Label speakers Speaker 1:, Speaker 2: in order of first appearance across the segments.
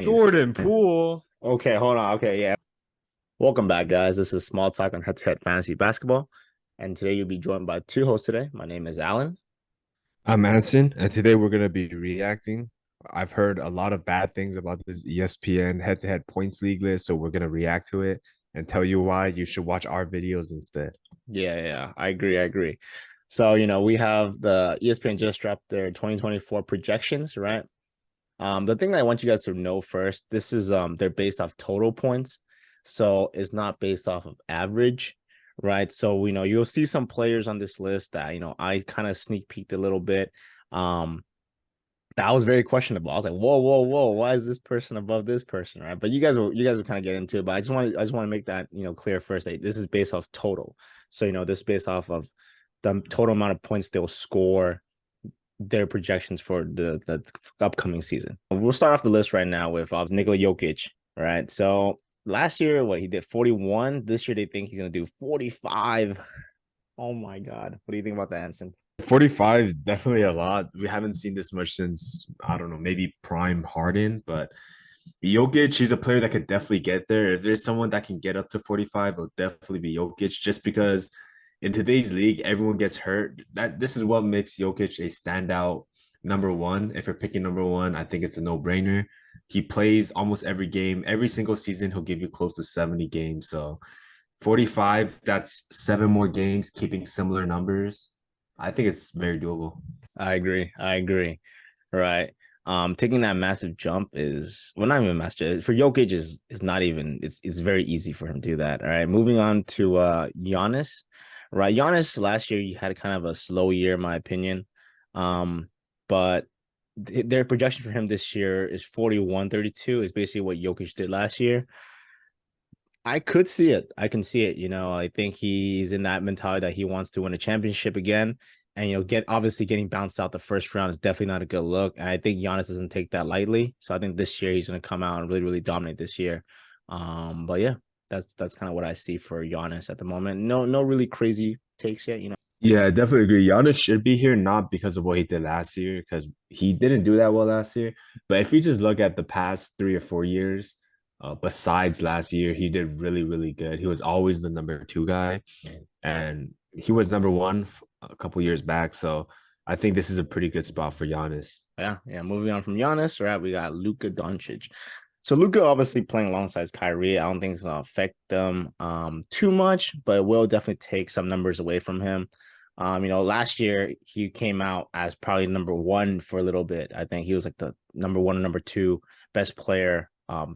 Speaker 1: Jordan Poole.
Speaker 2: Okay, hold on. Okay, yeah. Welcome back, guys. This is Small Talk on Head-to-Head Fantasy Basketball. And today you'll be joined by two hosts today. My name is Alan.
Speaker 1: I'm Anson, and today we're going to be reacting. I've heard a lot of bad things about this ESPN head-to-head points league list, so we're going to react to it and tell you why you should watch our videos instead.
Speaker 2: Yeah, I agree. I agree. So, we have the ESPN just dropped their 2024 projections, right? The thing that I want you guys to know first, this is they're based off total points. So it's not based off of average, right? So, you'll see some players on this list that, I kind of sneak peeked a little bit. Um, that was very questionable. I was like, whoa, why is this person above this person, right? But you guys will kind of get into it. But I just want to make that clear first that this is based off total. So this is based off of the total amount of points they'll score, their projections for the upcoming season. We'll start off the list right now with Nikola Jokic, right? So last year, what he did 41. This year they think he's gonna do 45. Oh my god. What do you think about that, Anson?
Speaker 1: 45 is definitely a lot. We haven't seen this much since, I don't know, maybe prime Harden, but Jokic, he's a player that could definitely get there. If there's someone that can get up to 45, it'll definitely be Jokic, just because in today's league, everyone gets hurt. This is what makes Jokic a standout number one. If you're picking number one, I think it's a no-brainer. He plays almost every game. Every single season, he'll give you close to 70 games. So 45, that's seven more games, keeping similar numbers. I think it's very doable.
Speaker 2: I agree. I agree. Right. Taking that massive jump is well, not even massive for Jokic is not even it's very easy for him to do that. All right. Moving on to Giannis. Right. Giannis last year he had kind of a slow year, in my opinion. Um, but their projection for him this year is 41-32, is basically what Jokic did last year. I could see it. I can see it. I think he's in that mentality that he wants to win a championship again. And get obviously getting bounced out the first round is definitely not a good look. And I think Giannis doesn't take that lightly. So I think this year he's gonna come out and really, really dominate this year. But yeah, that's kind of what I see for Giannis at the moment. No really crazy takes yet.
Speaker 1: Yeah, I definitely agree. Giannis should be here not because of what he did last year, because he didn't do that well last year. But if you just look at the past 3 or 4 years, besides last year, he did really, really good. He was always the number two guy, and he was number one a couple years back. So I think this is a pretty good spot for Giannis.
Speaker 2: Yeah. Moving on from Giannis, right? We got Luka Doncic. So Luka obviously playing alongside Kyrie. I don't think it's gonna affect them too much, but it will definitely take some numbers away from him. Last year he came out as probably number one for a little bit. I think he was like the number one and number two best player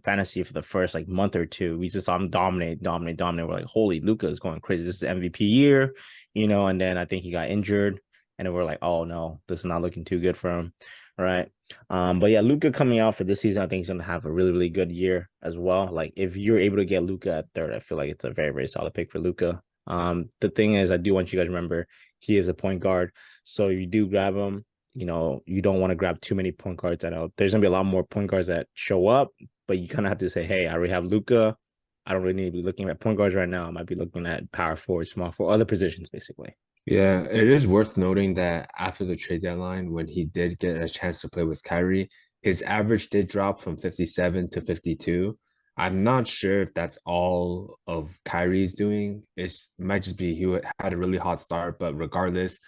Speaker 2: fantasy for the first like month or two. We just saw him dominate. We're like, holy, Luka is going crazy. This is MVP year, and then I think he got injured, and then we're like, oh no, this is not looking too good for him. Right. But yeah, Luka coming out for this season, I think he's gonna have a really, really good year as well. Like if you're able to get Luka at third, I feel like it's a very, very solid pick for Luka. The thing is, I do want you guys to remember he is a point guard. So if you do grab him, you don't want to grab too many point guards. I know there's gonna be a lot more point guards that show up, but you kind of have to say, hey, I already have Luka. I don't really need to be looking at point guards right now. I might be looking at power forward, small for other positions, basically.
Speaker 1: Yeah, it is worth noting that after the trade deadline, when he did get a chance to play with Kyrie, his average did drop from 57 to 52. I'm not sure if that's all of Kyrie's doing. It might just be had a really hot start, but regardless,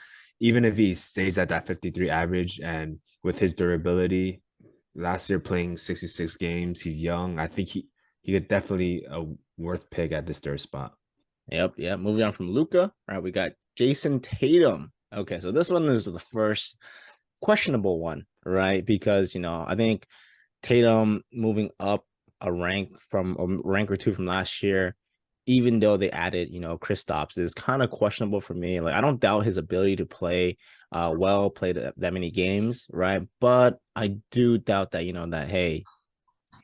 Speaker 1: even if he stays at that 53 average and with his durability, last year playing 66 games, he's young. I think he could definitely a worth pick at this third spot.
Speaker 2: Yep. Moving on from Luca. All right, we got Jason Tatum. Okay, so this one is the first questionable one, right? Because I think Tatum moving up a rank or two from last year, even though they added, Kristaps, is kind of questionable for me. Like I don't doubt his ability to play play that many games, right? But I do doubt that, that hey,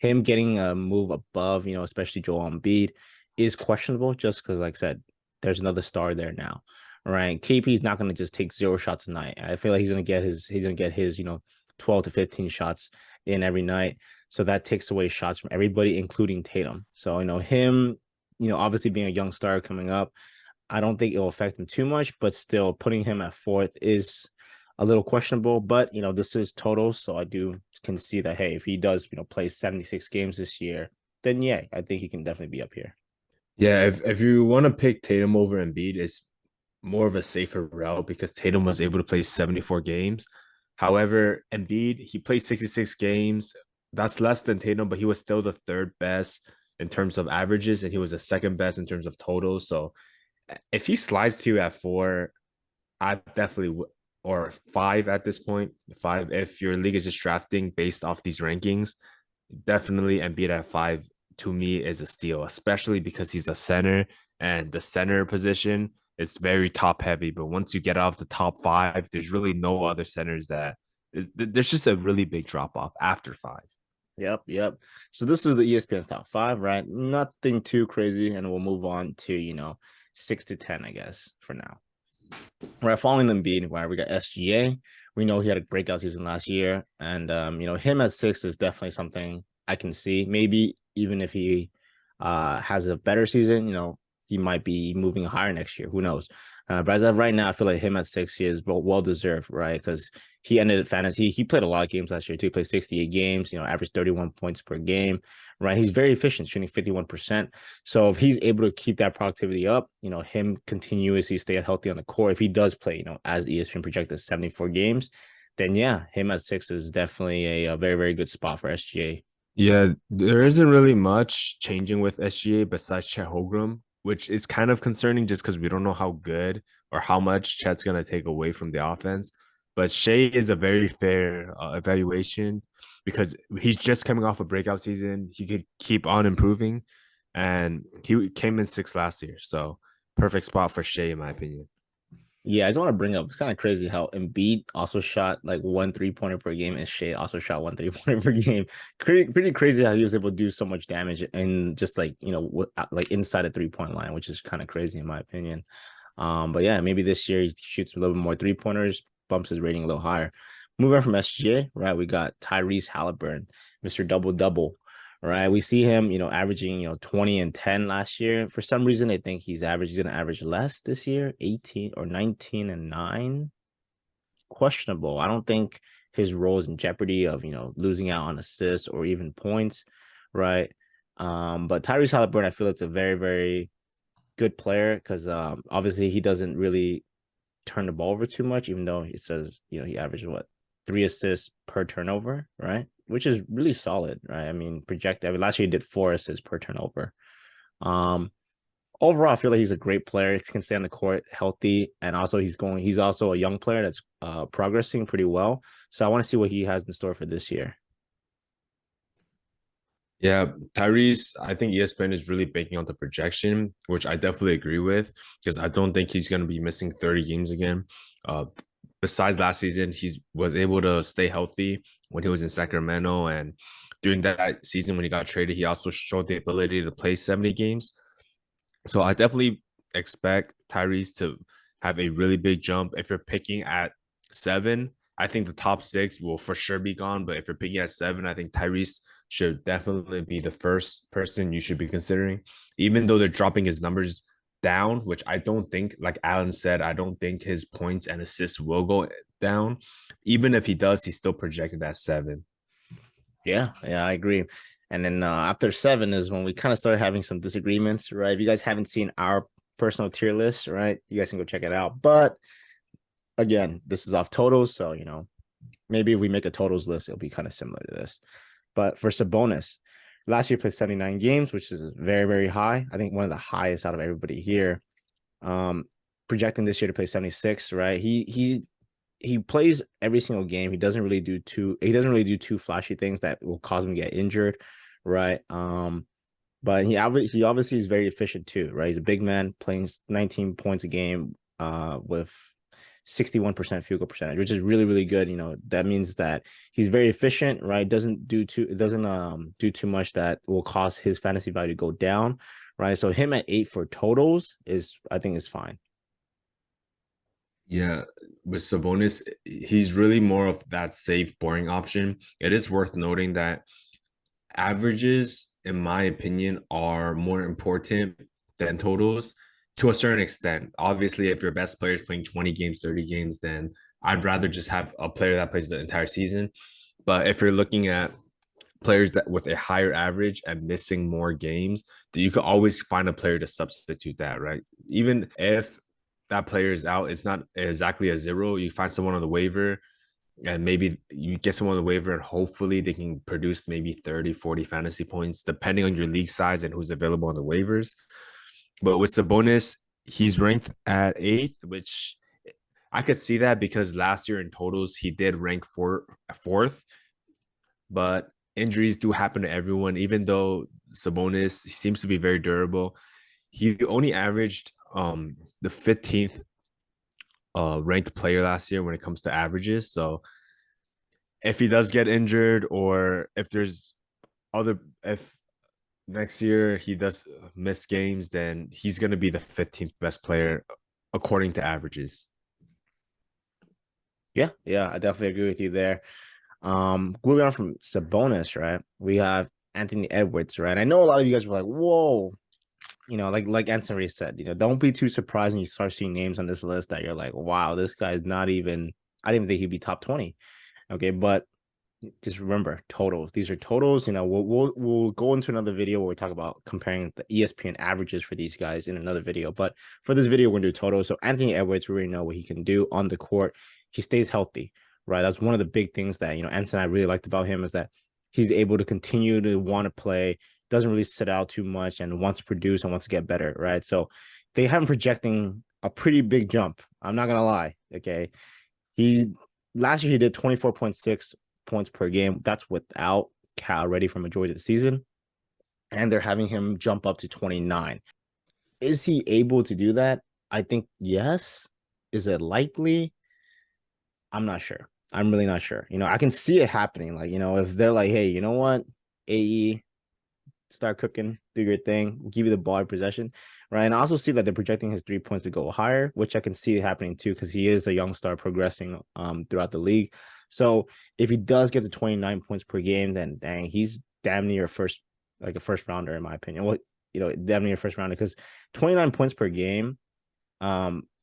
Speaker 2: him getting a move above, especially Joel Embiid, is questionable just because, like I said, there's another star there now, right? KP's not going to just take zero shots a night. I feel like he's gonna get his 12 to 15 shots in every night. So that takes away shots from everybody, including Tatum. So him, obviously being a young star coming up, I don't think it'll affect him too much, but still putting him at fourth is a little questionable, but this is total, so I do can see that hey, if he does, play 76 games this year, then yeah, I think he can definitely be up here.
Speaker 1: Yeah, if you want to pick Tatum over Embiid, it's more of a safer route because Tatum was able to play 74 games. However, Embiid, he played 66 games. That's less than Tatum, but he was still the third best in terms of averages, and he was the second best in terms of totals. So if he slides to you at four, I definitely would, or five at this point. Five, if your league is just drafting based off these rankings, definitely Embiid at five to me is a steal, especially because he's a center and the center position is very top heavy. But once you get off the top five, there's really no other centers that there's just a really big drop off after five.
Speaker 2: Yep, yep. So this is the ESPN's top five, right? Nothing too crazy, and we'll move on to 6 to 10, I guess, for now. Right, following Embiid, where we got SGA. We know he had a breakout season last year, and him at six is definitely something I can see. Maybe even if he has a better season, he might be moving higher next year. Who knows? But as of right now, I feel like him at six is well deserved, right? Because he ended fantasy. He played a lot of games last year too. He played 68 games. Averaged 31 points per game. Right, he's very efficient, shooting 51%. So if he's able to keep that productivity up, him continuously stay healthy on the court. If he does play, as ESPN projected 74 games, then yeah, him at six is definitely a very, very good spot for SGA.
Speaker 1: Yeah, there isn't really much changing with SGA besides Chet Holmgren, which is kind of concerning just because we don't know how good or how much Chet's going to take away from the offense. But Shea is a very fair evaluation because he's just coming off a breakout season. He could keep on improving, and he came in sixth last year. So perfect spot for Shea, in my opinion.
Speaker 2: Yeah, I just want to bring up it's kind of crazy how Embiid also shot like 1 3-pointer per game and Shea also shot 1 3-pointer per game. Pretty crazy how he was able to do so much damage and just like like inside a 3-point line, which is kind of crazy in my opinion. But yeah, maybe this year he shoots a little bit more 3-pointers, bumps his rating a little higher. Moving on from SGA, right? We got Tyrese Halliburton, Mr. Double Double. Right. We see him, averaging, 20 and 10 last year. For some reason, I think he's going to average less this year, 18 or 19 and 9. Questionable. I don't think his role is in jeopardy of, losing out on assists or even points. Right. But Tyrese Halliburton, I feel it's a very, very good player because obviously he doesn't really turn the ball over too much, even though it says, he averages 3 assists per turnover, right? Which is really solid, right? I mean, last year he did 4 assists per turnover. Um, Overall, I feel like he's a great player. He can stay on the court healthy, and also he's also a young player that's progressing pretty well. So I want to see what he has in store for this year.
Speaker 1: Yeah, Tyrese, I think ESPN is really banking on the projection, which I definitely agree with because I don't think he's going to be missing 30 games again. Uh, Besides last season, he was able to stay healthy when he was in Sacramento. And during that season, when he got traded, he also showed the ability to play 70 games. So I definitely expect Tyrese to have a really big jump. If you're picking at seven, I think the top six will for sure be gone. But if you're picking at seven, I think Tyrese should definitely be the first person you should be considering, even though they're dropping his numbers down, which I don't think, like Alan said, I don't think his points and assists will go down. Even if he does, he's still projected at seven.
Speaker 2: Yeah, I agree. And then after 7 is when we kind of started having some disagreements, right? If you guys haven't seen our personal tier list, right, you guys can go check it out. But again, this is off totals, so maybe if we make a totals list, it'll be kind of similar to this. But for Sabonis, last year played 79 games, which is very, very high. I think one of the highest out of everybody here. Projecting this year to play 76, right? He plays every single game. He doesn't really do too flashy things that will cause him to get injured, right? But he obviously is very efficient too, right? He's a big man playing 19 points a game, with 61% field goal percentage, which is really, really good. That means that he's very efficient, right? Doesn't do too much that will cause his fantasy value to go down, right? So him at 8 for totals I think is fine.
Speaker 1: Yeah, with Sabonis, he's really more of that safe, boring option. It is worth noting that averages, in my opinion, are more important than totals to a certain extent. Obviously, if your best player is playing 20 games, 30 games, then I'd rather just have a player that plays the entire season. But if you're looking at players that with a higher average and missing more games, then you could always find a player to substitute that, right? Even if that player is out, it's not exactly a zero. You find someone on the waiver and maybe you get someone on the waiver and hopefully they can produce maybe 30, 40 fantasy points, depending on your league size and who's available on the waivers. But with Sabonis, he's ranked at eighth, which I could see that because last year in totals, he did rank fourth, but injuries do happen to everyone. Even though Sabonis seems to be very durable, he only averaged the 15th ranked player last year when it comes to averages. So if he does get injured, or if there's other if next year he does miss games, then he's going to be the 15th best player according to averages.
Speaker 2: Yeah, yeah, I definitely agree with you there. Moving on from Sabonis, right? We have Anthony Edwards, right? I know a lot of you guys were like, "Whoa," like Anson already said, don't be too surprised when you start seeing names on this list that you're like, "Wow, this guy's not even." I didn't think he'd be top 20. Okay, but just remember totals. These are totals. We'll go into another video where we talk about comparing the ESPN averages for these guys in another video. But for this video, we're gonna do totals. So Anthony Edwards, we already know what he can do on the court. He stays healthy, right? That's one of the big things that Anson and I really liked about him is that he's able to continue to want to play, doesn't really sit out too much, and wants to produce and wants to get better, right? So they have him projecting a pretty big jump. I'm not gonna lie. Okay. He last year he did 24.6 points per game. That's without Cal ready for majority of the season. And they're having him jump up to 29. Is he able to do that? I think yes. Is it likely? I'm not sure. I'm really not sure. I can see it happening. Like, if they're like, hey, you know what? AE, start cooking, do your thing, we'll give you the ball in possession, right? And I also see that they're projecting his 3 points to go higher, which I can see happening too, because he is a young star progressing throughout the league. So if he does get to 29 points per game, then dang, he's damn near a first rounder, in my opinion. Well, damn near first rounder, because 29 points per game,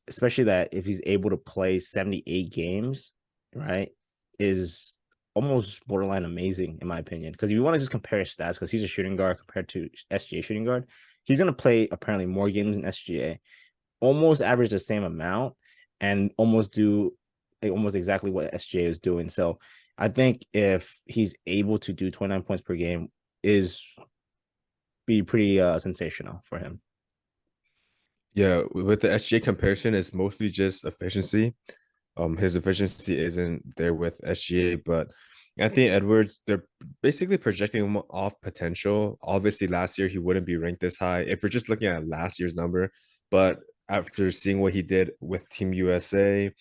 Speaker 2: especially that if he's able to play 78 games, right, is almost borderline amazing in my opinion. Because if you want to just compare stats, because he's a shooting guard compared to SGA shooting guard, he's going to play apparently more games than SGA, almost average the same amount, and almost do almost exactly what SGA is doing. So I think if he's able to do 29 points per game, is be pretty sensational for him.
Speaker 1: Yeah, with the SGA comparison, it's mostly just efficiency. His efficiency isn't there with SGA, but Anthony Edwards, they're basically projecting him off potential. Obviously, last year he wouldn't be ranked this high if we're just looking at last year's number. But after seeing what he did with Team USA,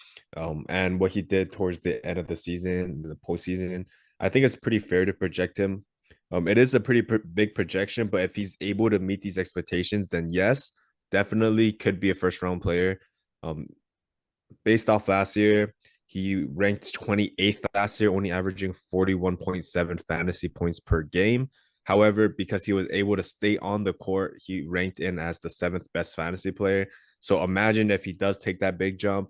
Speaker 1: and what he did towards the end of the season, the postseason, I think it's pretty fair to project him. It is a pretty big projection, but if he's able to meet these expectations, then yes, definitely could be a first round player. Um, Based off last year, he ranked 28th last year, only averaging 41.7 fantasy points per game. However, because he was able to stay on the court, he ranked in as the seventh best fantasy player. So imagine if he does take that big jump.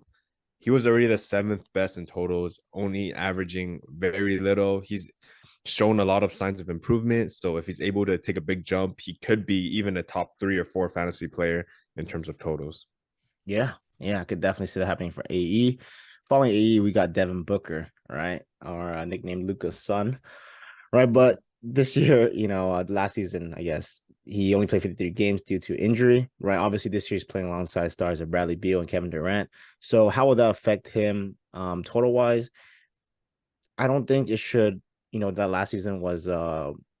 Speaker 1: He was already the seventh best in totals, only averaging very little. He's shown a lot of signs of improvement. So if he's able to take a big jump, he could be even a top 3 or 4 fantasy player in terms of totals.
Speaker 2: Yeah, yeah, I could definitely see that happening for AE. Following AE, we got Devin Booker, right? Or nicknamed Luca's son, right? But this year, last season, I guess he only played 53 games due to injury, right? Obviously, this year he's playing alongside stars of Bradley Beal and Kevin Durant. So, how will that affect him total wise? I don't think it should. That last season was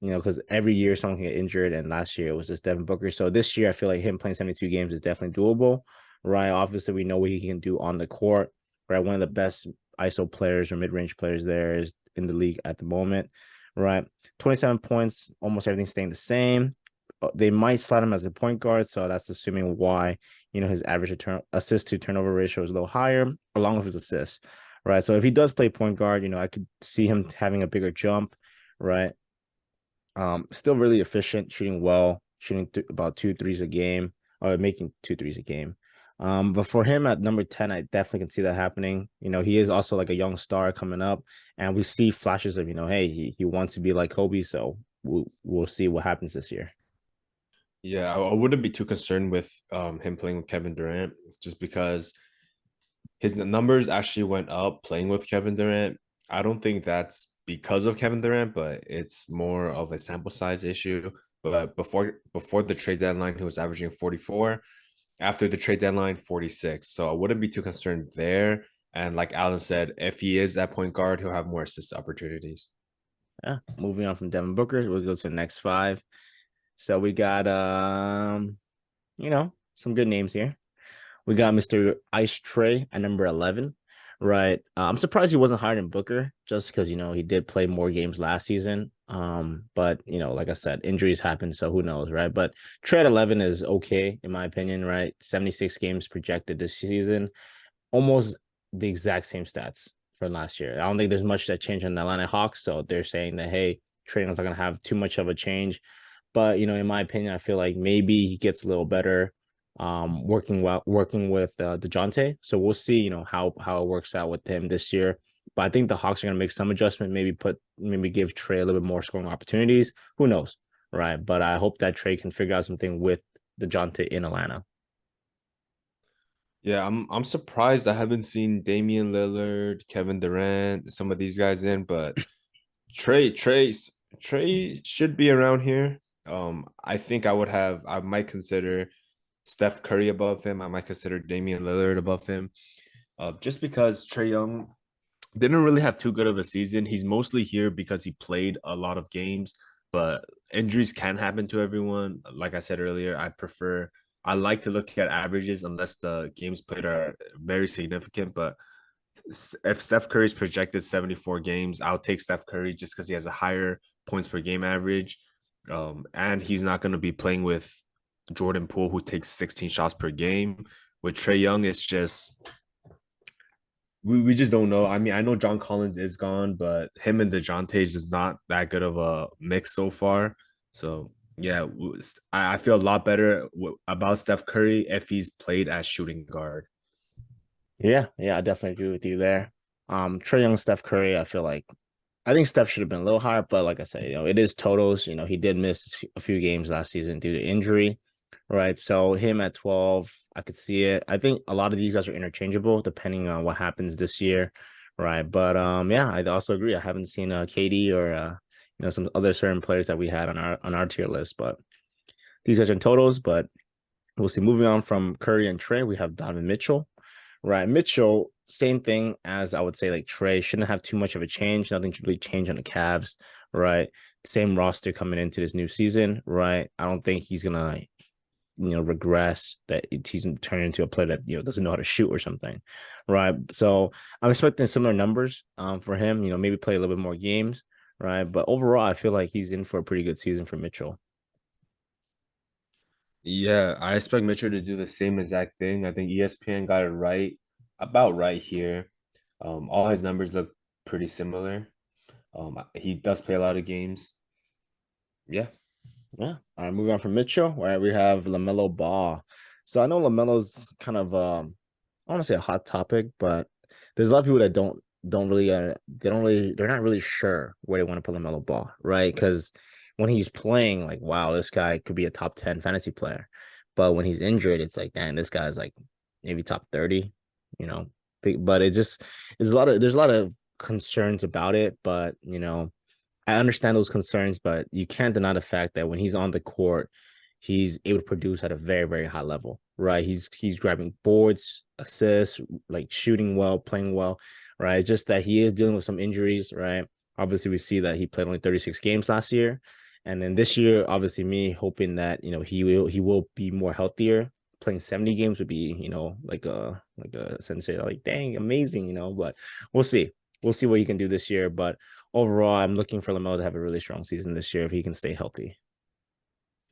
Speaker 2: because every year someone can get injured, and last year it was just Devin Booker. So this year I feel like him playing 72 games is definitely doable, right? Obviously, we know what he can do on the court, right? One of the best ISO players or mid-range players there is in the league at the moment, right? 27 points, almost everything staying the same. They might slot him as a point guard, so that's assuming why his average assist to turnover ratio is a little higher, along with his assists, right? So if he does play point guard, I could see him having a bigger jump, right? Still really efficient, shooting well, shooting about 2 threes a game, or making 2 threes a game. But for him at number 10, I definitely can see that happening. He is also like a young star coming up, and we see flashes of, hey, he wants to be like Kobe. So we'll see what happens this year.
Speaker 1: Yeah, I wouldn't be too concerned with him playing with Kevin Durant just because his numbers actually went up playing with Kevin Durant. I don't think that's because of Kevin Durant, but it's more of a sample size issue. But before the trade deadline, he was averaging 44. After the trade deadline, 46. So I wouldn't be too concerned there. And like Alan said, if he is at point guard, he'll have more assist opportunities.
Speaker 2: Yeah. Moving on from Devin Booker, we'll go to the next five. So we got some good names here. We got Mr. Ice Trey at number 11, right? I'm surprised he wasn't higher than Booker just because, he did play more games last season. But, like I said, injuries happen, so who knows, right? But Trey at 11 is okay, in my opinion, right? 76 games projected this season, almost the exact same stats for last year. I don't think there's much that changed in the Atlanta Hawks, so they're saying that, hey, Trey is not going to have too much of a change. But, in my opinion, I feel like maybe he gets a little better working with DeJounte. So we'll see, how it works out with him this year. But I think the Hawks are gonna make some adjustment, maybe give Trey a little bit more scoring opportunities. Who knows? Right. But I hope that Trey can figure out something with DeJounte in Atlanta.
Speaker 1: Yeah, I'm surprised I haven't seen Damian Lillard, Kevin Durant, some of these guys in, but Trey, Trey, Trey should be around here. I might consider Steph Curry above him. I might consider Damian Lillard above him. Just because Trey Young didn't really have too good of a season. He's mostly here because he played a lot of games, but injuries can happen to everyone. Like I said earlier, I like to look at averages unless the games played are very significant. But if Steph Curry's projected 74 games, I'll take Steph Curry just because he has a higher points per game average. And he's not going to be playing with Jordan Poole, who takes 16 shots per game. With Trey Young, it's just we just don't know. I mean, I know John Collins is gone, but him and DeJounte is just not that good of a mix so far. So yeah, I feel a lot better about Steph Curry if he's played as shooting guard.
Speaker 2: Yeah, I definitely agree with you there. Trey Young, Steph Curry, I think Steph should have been a little higher, but like I said, it is totals. He did miss a few games last season due to injury, right? So him at 12, I could see it. I think a lot of these guys are interchangeable depending on what happens this year, right? But yeah, I also agree. I haven't seen KD or some other certain players that we had on our tier list, but these guys are in totals. But we'll see. Moving on from Curry and Trey, we have Donovan Mitchell. Right. Mitchell, same thing as I would say like Trey, shouldn't have too much of a change. Nothing should really change on the Cavs. Right. Same roster coming into this new season. Right. I don't think he's gonna, regress that he's turning into a player that, doesn't know how to shoot or something. Right. So I'm expecting similar numbers for him, maybe play a little bit more games. Right. But overall, I feel like he's in for a pretty good season for Mitchell.
Speaker 1: Yeah, I expect Mitchell to do the same exact thing. I think ESPN got it about right here. All his numbers look pretty similar. He does play a lot of games. Yeah.
Speaker 2: Yeah. All right, moving on from Mitchell, where we have LaMelo Ball. So I know LaMelo's kind of I want to say a hot topic, but there's a lot of people that don't really they're not really sure where they want to put LaMelo Ball, right? Because when he's playing, like, wow, this guy could be a top 10 fantasy player. But when he's injured, it's like, dang, this guy's like maybe top 30, you know. But it just there's a lot of concerns about it, but I understand those concerns, but you can't deny the fact that when he's on the court, he's able to produce at a very, very high level, right? He's grabbing boards, assists, like shooting well, playing well, right? It's just that he is dealing with some injuries, right? Obviously, we see that he played only 36 games last year. And then this year, obviously, me hoping that he will be more healthier. Playing 70 games would be, like a sensei, like dang, amazing, but we'll see. We'll see what he can do this year. But overall, I'm looking for LaMelo to have a really strong season this year if he can stay healthy.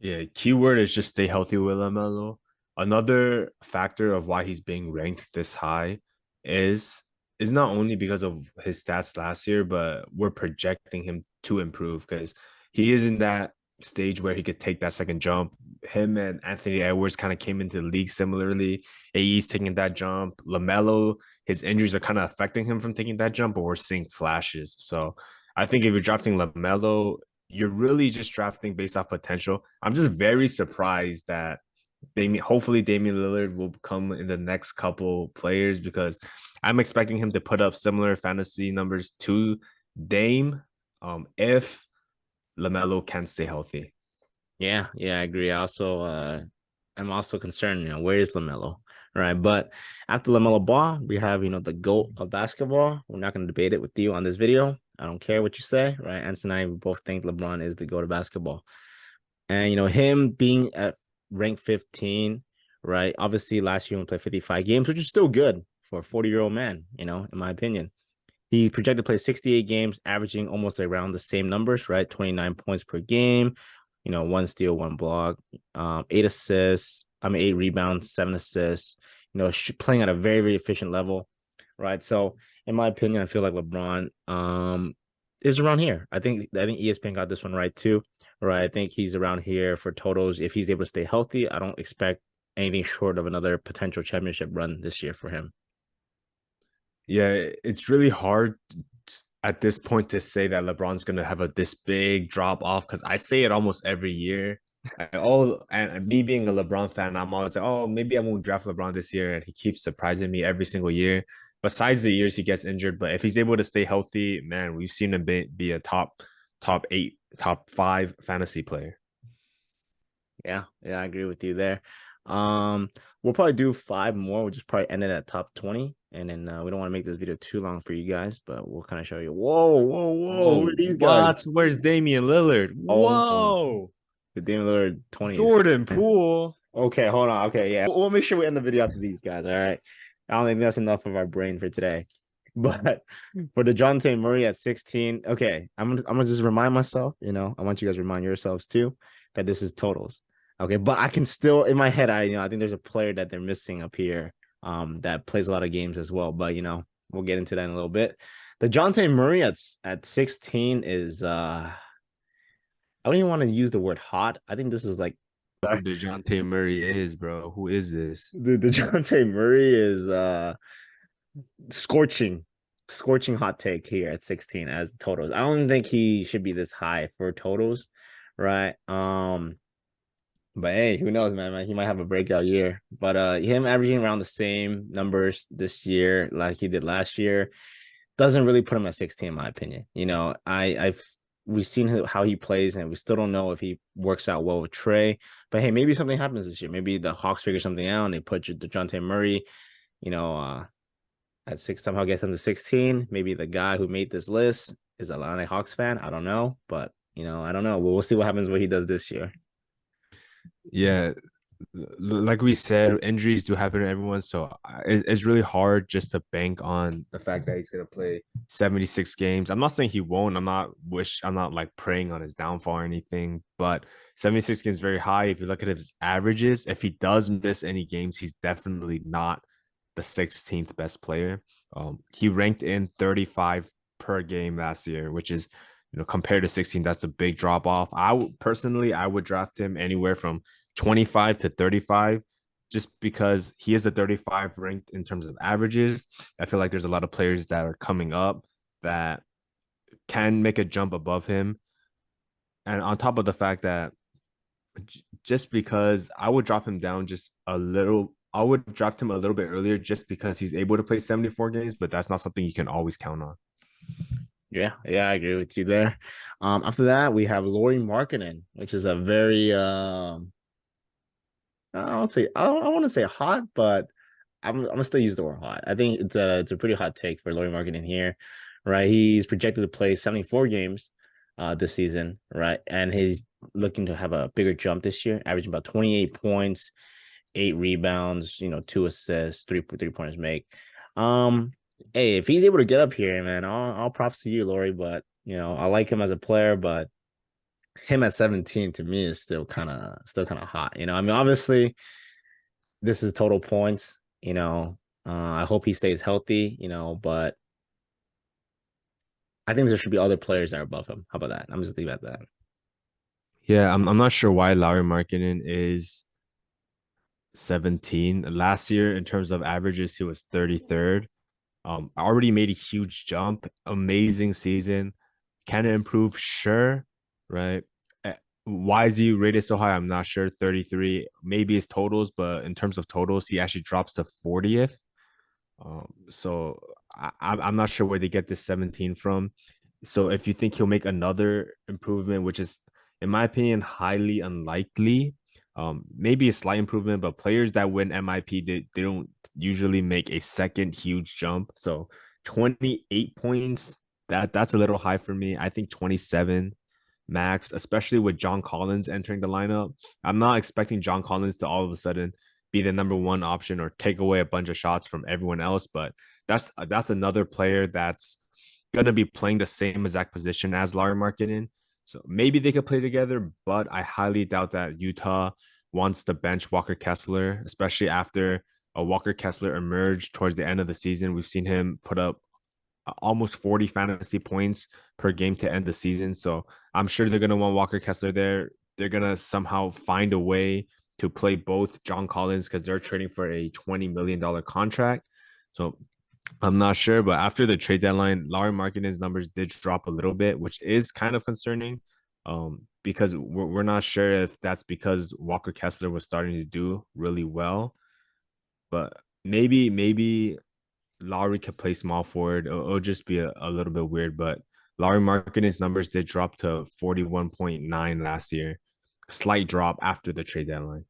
Speaker 1: Yeah, keyword is just stay healthy with LaMelo. Another factor of why he's being ranked this high is is not only because of his stats last year, but we're projecting him to improve because he is in that stage where he could take that second jump. him and Anthony Edwards kind of came into the league similarly. AE's taking that jump. LaMelo, his injuries are kind of affecting him from taking that jump, but we're seeing flashes. So I think if you're drafting LaMelo, you're really just drafting based off potential. I'm just very surprised that hopefully Damian Lillard will come in the next couple players because I'm expecting him to put up similar fantasy numbers to Dame if LaMelo can stay healthy.
Speaker 2: Yeah, I agree. I'm also concerned, where is LaMelo? Right. But after LaMelo Ball, we have, the GOAT of basketball. We're not going to debate it with you on this video. I don't care what you say, right? Anson and I both think LeBron is the GOAT of basketball. And him being at rank 15, right? Obviously, last year he played 55 games, which is still good for a 40-year-old man, in my opinion. He projected to play 68 games, averaging almost around the same numbers, right? 29 points per game, one steal, one block, 8 rebounds, 7 assists, playing at a very, very efficient level, right? So, in my opinion, I feel like LeBron is around here. I think ESPN got this one right too, right? I think he's around here for totals. If he's able to stay healthy, I don't expect anything short of another potential championship run this year for him.
Speaker 1: Yeah, it's really hard at this point to say that LeBron's gonna have this big drop off because I say it almost every year. And me being a LeBron fan, I'm always like, oh, maybe I won't draft LeBron this year, and he keeps surprising me every single year. Besides the years he gets injured, but if he's able to stay healthy, man, we've seen him be a top eight, top five fantasy player.
Speaker 2: Yeah, I agree with you there. We'll probably do five more. We'll just probably end it at top 20. And then we don't want to make this video too long for you guys, but we'll kind of show you. Whoa, who
Speaker 1: Oh,
Speaker 2: are these guys?
Speaker 1: what? Where's Damian Lillard?
Speaker 2: Oh my.
Speaker 1: Whoa,
Speaker 2: The Damian Lillard 20 is
Speaker 1: Jordan
Speaker 2: here.
Speaker 1: Poole.
Speaker 2: Okay, hold on. Okay, yeah. We'll make sure we end the video after these guys. All right. I don't think that's enough of our brain for today. But for the DeJounte Murray at 16, okay, I'm gonna just remind myself, I want you guys to remind yourselves too that this is totals. Okay, but I can still in my head, I think there's a player that they're missing up here, that plays a lot of games as well. But we'll get into that in a little bit. The DeJounte Murray at 16 is I don't even want to use the word hot. I think this is like
Speaker 1: Who DeJounte Murray is, bro? Who is this?
Speaker 2: the DeJounte Murray is scorching, scorching hot take here at 16 as totals. I don't think he should be this high for totals, right? But hey, who knows, man? He might have a breakout year. But him averaging around the same numbers this year like he did last year doesn't really put him at 16, in my opinion. I've we've seen how he plays, and we still don't know if he works out well with Trey. But hey, maybe something happens this year. Maybe the Hawks figure something out and they put DeJounte Murray, you know, at six somehow gets him to 16. Maybe the guy who made this list is a Atlanta Hawks fan. I don't know, but I don't know. We'll see what happens what he does this year.
Speaker 1: Yeah, like we said, injuries do happen to everyone, so it's really hard just to bank on the fact that he's gonna play 76 games. I'm not saying he won't. I'm not like praying on his downfall or anything, but 76 games is very high. If you look at his averages, if he does miss any games, he's definitely not the 16th best player. He ranked in 35 per game last year, which is compared to 16, that's a big drop off. I would draft him anywhere from 25 to 35 just because he is a 35 ranked in terms of averages. I feel like there's a lot of players that are coming up that can make a jump above him. And on top of the fact that just because I would drop him down just a little, I would draft him a little bit earlier just because he's able to play 74 games, but that's not something you can always count on.
Speaker 2: Yeah, I agree with you there. After that, we have Lauri Markkanen, which is a very I want to say hot, but I'm gonna still use the word hot. I think it's a pretty hot take for Lauri Markkanen here, right? He's projected to play 74 games this season, right? And he's looking to have a bigger jump this year, averaging about 28 points, 8 rebounds, 2 assists, three pointers make. Hey, if he's able to get up here, man, I'll props to you, Lauri. But I like him as a player, but him at 17 to me is still kind of hot. I mean, obviously, this is total points. I hope he stays healthy. But I think there should be other players that are above him. How about that? I'm just leave it at that.
Speaker 1: Yeah, I'm not sure why Larry Markkinen is 17. Last year, in terms of averages, he was 33rd. Already made a huge jump. Amazing season. Can it improve? Sure, right? Why is he rated so high? I'm not sure. 33, maybe his totals, but in terms of totals, he actually drops to 40th. So I'm not sure where they get this 17 from. So if you think he'll make another improvement, which is, in my opinion, highly unlikely, maybe a slight improvement, but players that win MIP, they don't usually make a second huge jump. So 28 points, that's a little high for me. I think 27 max, especially with John Collins entering the lineup. I'm not expecting John Collins to all of a sudden be the number one option or take away a bunch of shots from everyone else, but that's another player that's gonna be playing the same exact position as Larry Markkinen. So maybe they could play together, but I highly doubt that Utah wants to bench Walker Kessler, especially after a Walker Kessler emerged towards the end of the season. We've seen him put up almost 40 fantasy points per game to end the season. So I'm sure they're going to want Walker Kessler there. They're going to somehow find a way to play both John Collins because they're trading for a $20 million contract. So I'm not sure, but after the trade deadline, Larry Markkinen's numbers did drop a little bit, which is kind of concerning because we're not sure if that's because Walker Kessler was starting to do really well. But maybe Lowry could play small forward. It'll just be a little bit weird, but Lowry Markkinen's numbers did drop to 41.9 last year. A slight drop after the trade deadline.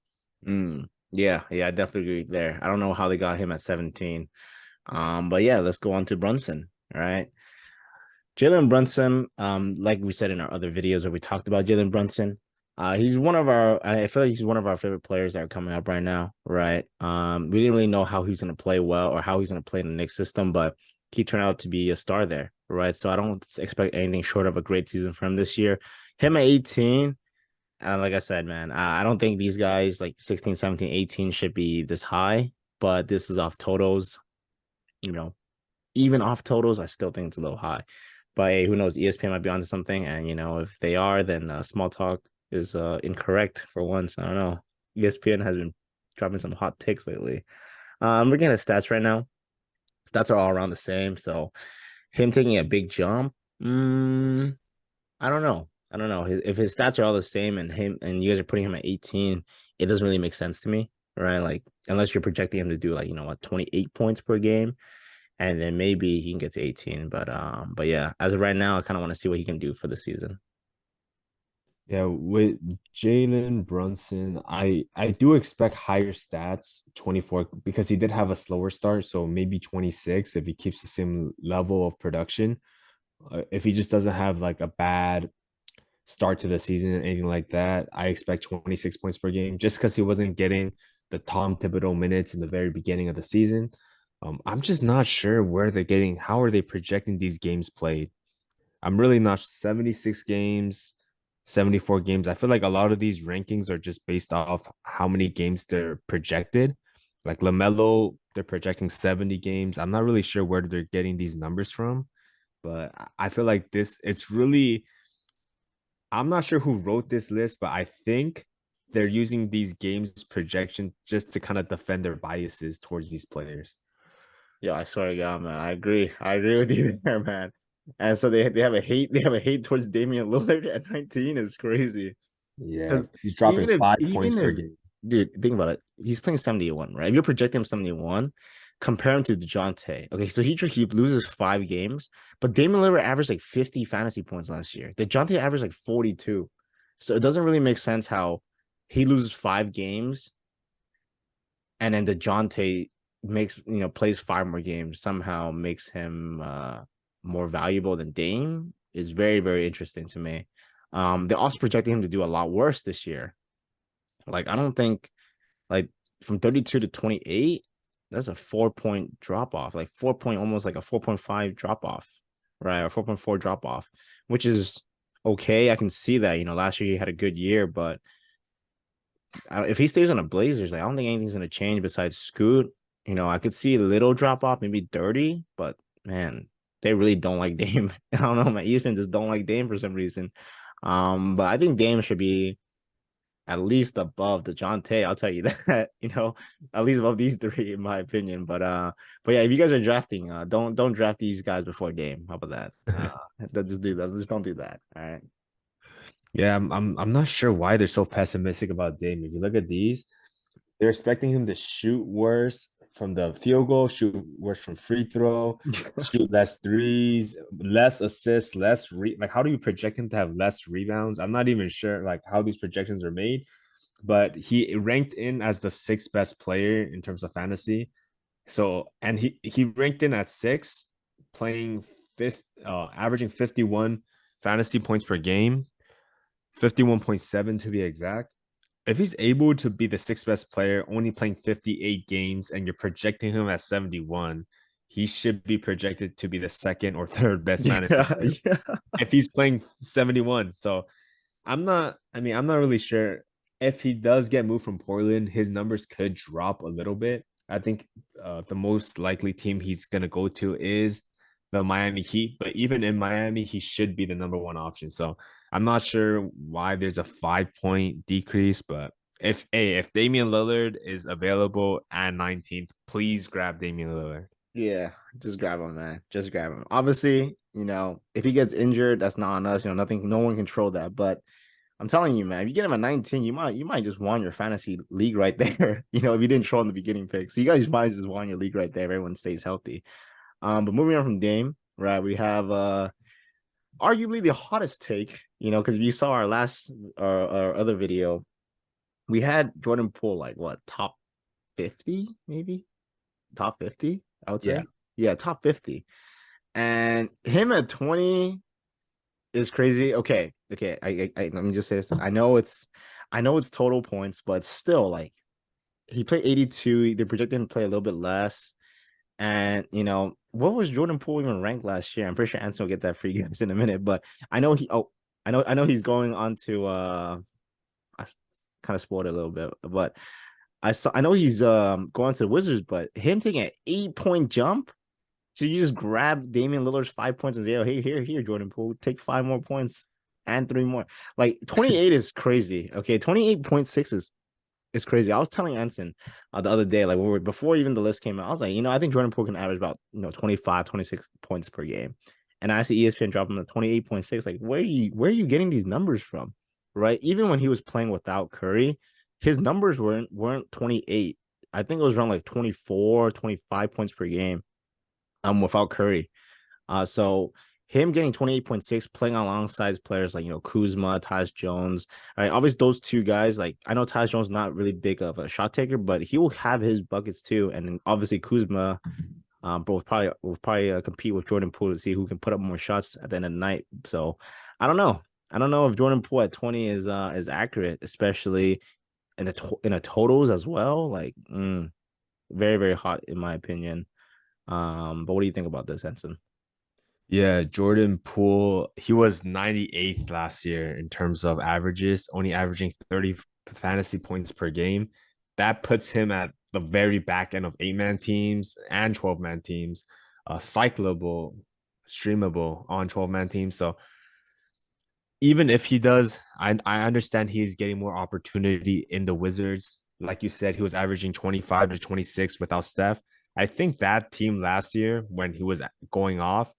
Speaker 2: Yeah, I definitely agree there. I don't know how they got him at 17. But yeah, let's go on to Brunson. All right. Jalen Brunson, like we said in our other videos where we talked about Jalen Brunson, he's one of our, I feel like he's one of our favorite players that are coming up right now, right? We didn't really know how he's going to play well or how he's going to play in the Knicks system, but he turned out to be a star there, right? So I don't expect anything short of a great season from him this year. Him at 18, like I said, man, I don't think these guys like 16, 17, 18 should be this high, but this is off totals, you know, even off totals, I still think it's a little high. But hey, who knows? ESPN might be onto something, and if they are, then small talk is incorrect for once. I don't know. ESPN has been dropping some hot takes lately. I'm looking at his stats right now. Stats are all around the same. So him taking a big jump, I don't know. I don't know. If his stats are all the same and you guys are putting him at 18, it doesn't really make sense to me, right? Like unless you're projecting him to do like 28 points per game and then maybe he can get to 18. But yeah, as of right now, I kind of want to see what he can do for the season.
Speaker 1: Yeah, with Jalen Brunson, I do expect higher stats, 24, because he did have a slower start, so maybe 26 if he keeps the same level of production. If he just doesn't have like a bad start to the season and anything like that, I expect 26 points per game just because he wasn't getting the Tom Thibodeau minutes in the very beginning of the season. I'm just not sure where they're getting, how are they projecting these games played? I'm really not 76 games, 74 games. I feel like a lot of these rankings are just based off how many games they're projected. Like LaMelo, they're projecting 70 games. I'm not really sure where they're getting these numbers from, but I feel like it's really, I'm not sure who wrote this list, but I think they're using these games projection just to kind of defend their biases towards these players.
Speaker 2: Yeah, I swear to God, man, I agree. I agree with you there, man. And so they have a hate towards Damian Lillard at 19 is crazy.
Speaker 1: Yeah,
Speaker 2: Because
Speaker 1: he's dropping five points
Speaker 2: even
Speaker 1: per
Speaker 2: if
Speaker 1: game.
Speaker 2: dude, think about it. He's playing 71, right? If you're projecting him 71, compare him to DeJounte. Okay, so he loses 5 games, but Damian Lillard averaged like 50 fantasy points last year. DeJounte averaged like 42. So it doesn't really make sense how he loses 5 games and then DeJounte makes plays 5 more games, somehow makes him more valuable than Dame is very, very interesting to me. They're also projecting him to do a lot worse this year. Like, I don't think like from 32 to 28, that's a 4 point drop off, like 4 point, almost like a 4.5 drop off, right? Or 4.4 drop off, which is okay. I can see that. Last year he had a good year, but if he stays on the Blazers, like, I don't think anything's going to change besides Scoot. I could see a little drop off, maybe 30, but man, they really don't like Dame. I don't know, man. ESPN just don't like Dame for some reason. But I think Dame should be at least above DeJounte. I'll tell you that, at least above these three, in my opinion. But yeah, if you guys are drafting, don't draft these guys before Dame. How about that? Just do that. Just don't do that. All right.
Speaker 1: Yeah, I'm not sure why they're so pessimistic about Dame. If you look at these, they're expecting him to shoot worse from the field goal, shoot worse from free throw, shoot less threes, less assists, like how do you project him to have less rebounds? I'm not even sure like how these projections are made, but he ranked in as the sixth best player in terms of fantasy. So and he ranked in at six, playing fifth, averaging 51 fantasy points per game, 51.7 to be exact. If he's able to be the sixth best player, only playing 58 games, and you're projecting him at 71, he should be projected to be the second or third best fantasy
Speaker 2: Yeah,
Speaker 1: player
Speaker 2: yeah.
Speaker 1: if he's playing 71. So I'm not really sure if he does get moved from Portland, his numbers could drop a little bit. I think the most likely team he's going to go to is the Miami Heat, but even in Miami, he should be the number one option. So I'm not sure why there's a 5 point decrease, but if Damian Lillard is available at 19th, please grab Damian Lillard.
Speaker 2: Yeah, just grab him, man. Just grab him. Obviously, if he gets injured, that's not on us. Nothing, no one control that. But I'm telling you, man, if you get him at 19, you might just won your fantasy league right there. If you didn't show in the beginning pick. So you guys might just won your league right there if everyone stays healthy. But moving on from Dame, right? We have arguably the hottest take, because if you saw our other video, we had Jordan Poole like what, top 50, maybe? Top 50, I would
Speaker 1: Yeah.
Speaker 2: say. Yeah, top 50. And him at 20 is crazy. Okay, okay. Let me just say this. I know it's total points, but still, like, he played 82. They're projecting him to play a little bit less. And what was Jordan Poole even ranked last year? I'm pretty sure Anson will get that for you guys in a minute. But I know he. Oh, I know he's going on to. I kind of spoiled it a little bit, but I know he's going to the Wizards. But him taking an 8 point jump. So you just grab Damian Lillard's 5 points and say, "Oh, hey, here, Jordan Poole, take 5 more points and three more." Like 28 is crazy. Okay, 28.6 is crazy. I was telling Anson the other day, like before even the list came out, I was like, I think Jordan Poole can average about 25, 26 points per game. And I see ESPN drop him to 28.6. Like, where are you getting these numbers from? Right? Even when he was playing without Curry, his numbers weren't 28. I think it was around like 24, 25 points per game without Curry. So him getting 28.6, playing alongside players like Kuzma, Tyus Jones. Right, obviously those two guys. Like, I know Tyus Jones is not really big of a shot taker, but he will have his buckets too. And then obviously Kuzma, but will probably compete with Jordan Poole to see who can put up more shots at the end of the night. So I don't know. I don't know if Jordan Poole at 20 is accurate, especially in the totals as well. Like, very, very hot in my opinion. But what do you think about this, Henson?
Speaker 1: Yeah, Jordan Poole, he was 98th last year in terms of averages, only averaging 30 fantasy points per game. That puts him at the very back end of 8-man teams and 12-man teams, cyclable, streamable on 12-man teams. So even if he does, I understand he's getting more opportunity in the Wizards. Like you said, he was averaging 25 to 26 without Steph. I think that team last year, when he was going off,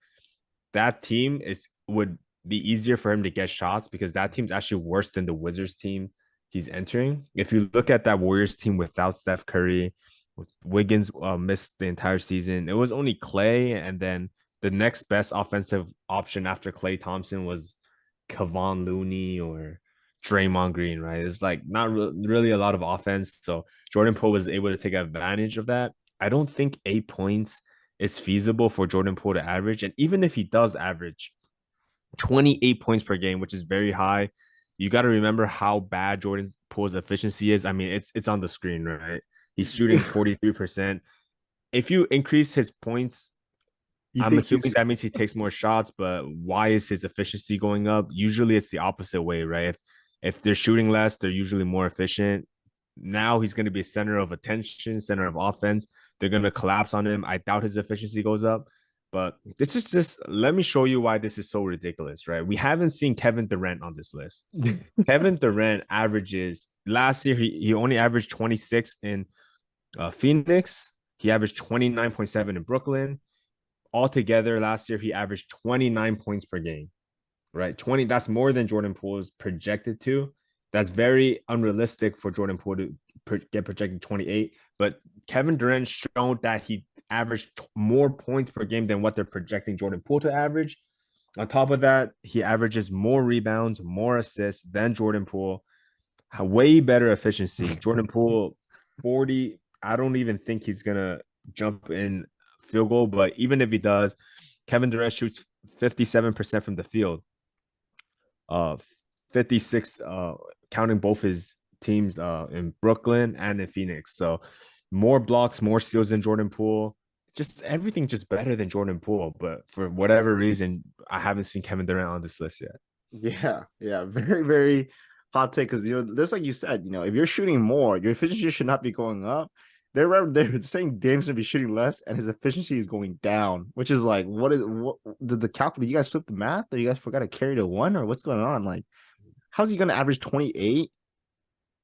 Speaker 1: that team would be easier for him to get shots because that team's actually worse than the Wizards team he's entering. If you look at that Warriors team without Steph Curry, Wiggins missed the entire season. It was only Clay, and then the next best offensive option after Clay Thompson was Kevon Looney or Draymond Green, right? It's like not really a lot of offense. So Jordan Poole was able to take advantage of that. I don't think 8 points is feasible for Jordan Poole to average. And even if he does average 28 points per game, which is very high, you got to remember how bad Jordan Poole's efficiency is. I mean, it's on the screen, right? He's shooting 43%. If you increase his points,
Speaker 2: You
Speaker 1: I'm
Speaker 2: think
Speaker 1: assuming
Speaker 2: he's
Speaker 1: that means he takes more shots, but why is his efficiency going up? Usually it's the opposite way, right? If they're shooting less, they're usually more efficient. Now he's going to be center of attention, center of offense. They're going to collapse on him. I doubt his efficiency goes up. But this is just, let me show you why this is so ridiculous, right? We haven't seen Kevin Durant on this list. Kevin Durant averages last year, he only averaged 26 in Phoenix. He averaged 29.7 in Brooklyn. Altogether, last year, he averaged 29 points per game, right? 20, that's more than Jordan Poole is projected to. That's very unrealistic for Jordan Poole to get projected 28. But Kevin Durant showed that he averaged more points per game than what they're projecting Jordan Poole to average. On top of that, he averages more rebounds, more assists than Jordan Poole. Way better efficiency. Jordan Poole, 40. I don't even think he's gonna jump in field goal, but even if he does, Kevin Durant shoots 57% from the field. 56 counting both his teams in Brooklyn and in Phoenix. So more blocks, more steals than Jordan Poole. Just everything just better than Jordan Poole. But for whatever reason, I haven't seen Kevin Durant on this list yet.
Speaker 2: Yeah, very, very hot take because just like you said, if you're shooting more, your efficiency should not be going up. They're saying Dame's gonna be shooting less and his efficiency is going down, which is like, what did the calculate? You guys flip the math, or you guys forgot to carry to one, or what's going on? Like, how's he gonna average 28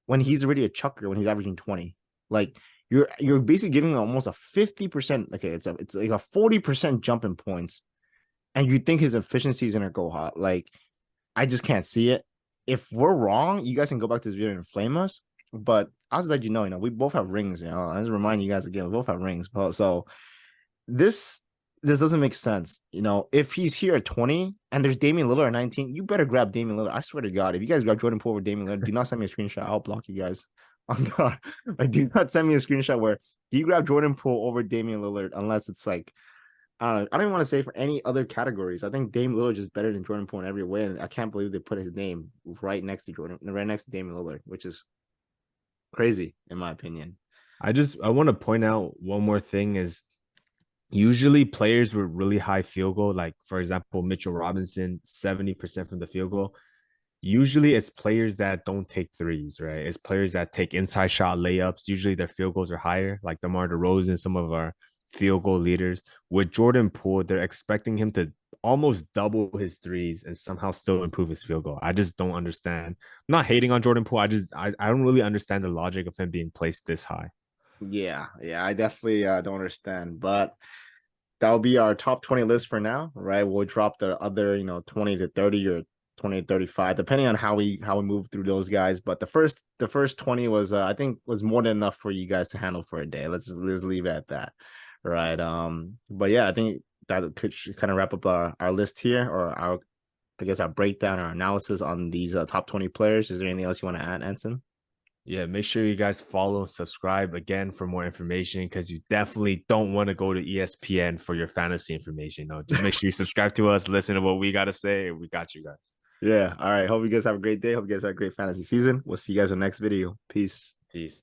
Speaker 2: when he's already a chucker when he's averaging 20? Like, you're basically giving him almost a 50%, okay, it's like a 40% jump in points, and you think his efficiency is gonna go hot. Like, I just can't see it. If we're wrong, you guys can go back to this video and flame us. But I was let we both have rings. I just remind you guys again, we both have rings. So this doesn't make sense. If he's here at 20 and there's Damian Lillard at 19, you better grab Damian Lillard. I swear to God, if you guys grab Jordan Poole over Damian Lillard, do not send me a screenshot. I'll block you guys. Oh God, like do not send me a screenshot where you grab Jordan Poole over Damian Lillard unless it's like I don't know. I don't even want to say for any other categories. I think Dame Lillard is better than Jordan Poole in every way, and I can't believe they put his name right next to Damian Lillard, which is crazy in my opinion.
Speaker 1: I want to point out one more thing is usually players with really high field goal, like for example, Mitchell Robinson, 70% from the field goal. Usually it's players that don't take threes, right? It's players that take inside shot layups. Usually their field goals are higher, like DeMar DeRozan, some of our field goal leaders. With Jordan Poole, they're expecting him to almost double his threes and somehow still improve his field goal. I just don't understand. I'm not hating on Jordan Poole. I don't really understand the logic of him being placed this high.
Speaker 2: Yeah, I definitely don't understand, but that'll be our top 20 list for now, right? We'll drop the other, 20 to 30 or 20 to 35, depending on how we move through those guys. But the first 20 was I think was more than enough for you guys to handle for a day. Let's leave it at that. Right. But yeah, I think that could kind of wrap up our list here, or our I guess our breakdown or analysis on these top 20 players. Is there anything else you want to add, Anson?
Speaker 1: Yeah, make sure you guys follow, subscribe again for more information because you definitely don't want to go to ESPN for your fantasy information. No, just make sure you subscribe to us, listen to what we got to say. We got you guys.
Speaker 2: Yeah. All right. Hope you guys have a great day. Hope you guys have a great fantasy season. We'll see you guys in the next video. Peace.
Speaker 1: Peace.